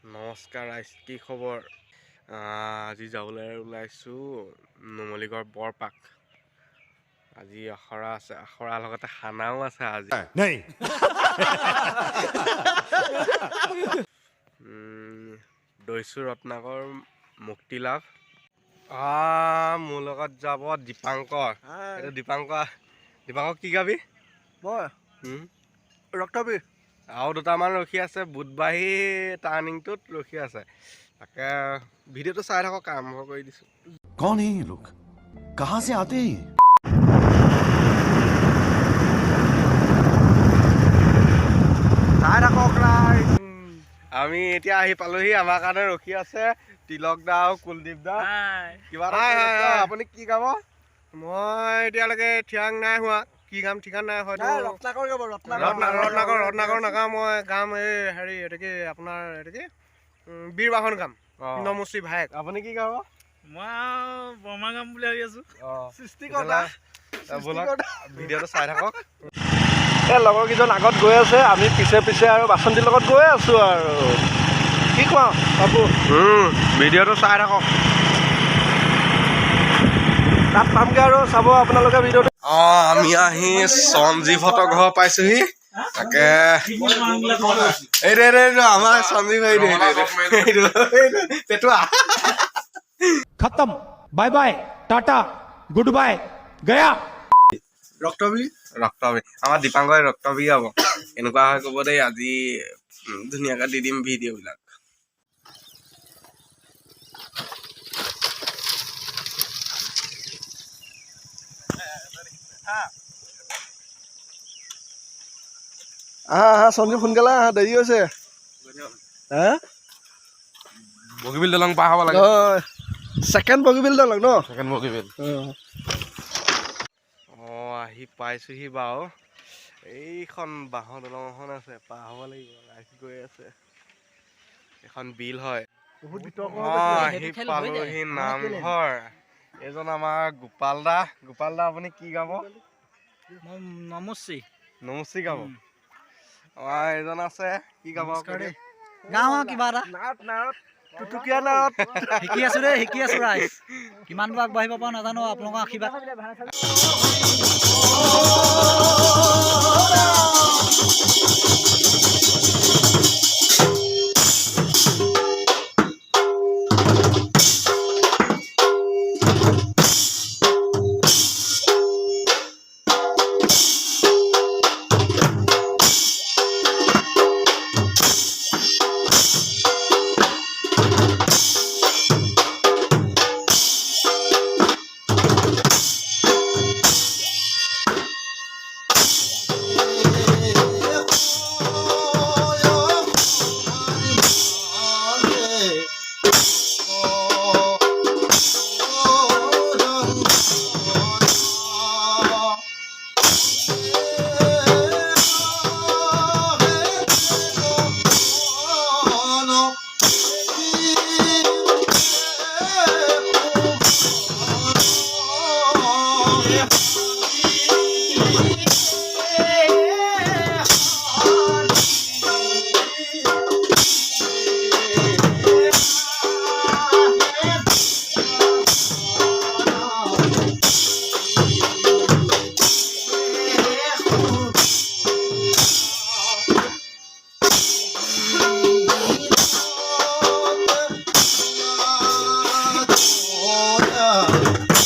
নমস্কাৰ ৰাইজ, কি খবৰ? আজি যাবলৈ ওলাইছোঁ নুমলীগড় বৰপাক। আজি আখৰা আছে, আখৰাৰ লগতে খানাও আছে আজি। দৈছো ৰত্নাকৰ মুক্তিলাভ। মোৰ লগত যাব দীপাংকৰ। এইটো দীপাংকৰ কি গাবি? মই ৰক্তবীৰ আৰু দুটামান ৰখি আছে, বুধবাহী টাৰ্ণিংটোত ৰখি আছে। তাকে ভিডিঅ'টো চাই থাকক, আৰম্ভ কৰি দিছোঁ। कौन है ये लोग? कहां से आते हैं? চাই থাকক ৰাইজ। আমি এতিয়া আহি পালোহি, আমাৰ কাৰণে ৰখি আছে তিলক দা আৰু কুলদীপ দা। কিবা আপুনি কি গাব? মই এতিয়ালৈকে থিৰাং নাই হোৱা, কি গাম ঠিকান নাই। হয়তো ৰত্নাকৰ গাব। ৰত্নাকৰ নাগাম, মই গাম এই হেৰি এইটো কি আপোনাৰ এইটো কি বীৰ বাহন গাম, নমশ্ৰী ভায়েক। আপুনি কি গাব? মই বৰ্মা গাম বুলি ভাবি আছো। সৃষ্টিকৰ্তা ভিডিঅ'টো চাই থাকক। এই লগৰ কেইজন আগত গৈ আছে, আমি পিছে পিছে আৰু বাচন্তীৰ লগত গৈ আছো আৰু কি কোৱা বাবু? ভিডিঅ'টো চাই থাকক। তাত পামগে আৰু চাব আপোনালোকে ভিডিঅ'টো। আমি আহি সঞ্জীৱহঁতৰ ঘৰ পাইছোহি। তাকে এইটো আমাৰ সঞ্জীৱ পেটুৱা। खत्म, bye bye, tata, goodbye, गया। ৰক্তবীৰ আমাৰ দীপাংকৰে ৰক্তবী গাব। এনেকুৱা হয় ক'ব দেই, আজি ধুনীয়াকৈ দি দিম ভিডিঅ'বিলাক। আহা সঞ্জীৱ, সোনকালে আহা, দেৰি হৈছে। বগীবিল দলং পাৰ হ'ব লাগে। ছেকেণ্ড বগীবিল দলং ন? আহি পাইছোহি বাৰু। এইখন বাঁহৰ দলং এখন আছে, পাৰ হ'ব লাগিব। ৰাইজ গৈ আছে, এখন বিল হয়। আহি পালোহি নামঘৰ। এইজন আমাৰ গোপাল দা। আপুনি কি গাব? নমশ্ৰী গাব। এইজন আছে, কি গাব? গাঁও কিবা এটা টুটুকীয়া নাৱত শিকি আছো ৰাইজ। কিমান দূৰ আগবাঢ়িব পাৰো নাজানো, আপোনালোকৰ আশীৰ্বাদ।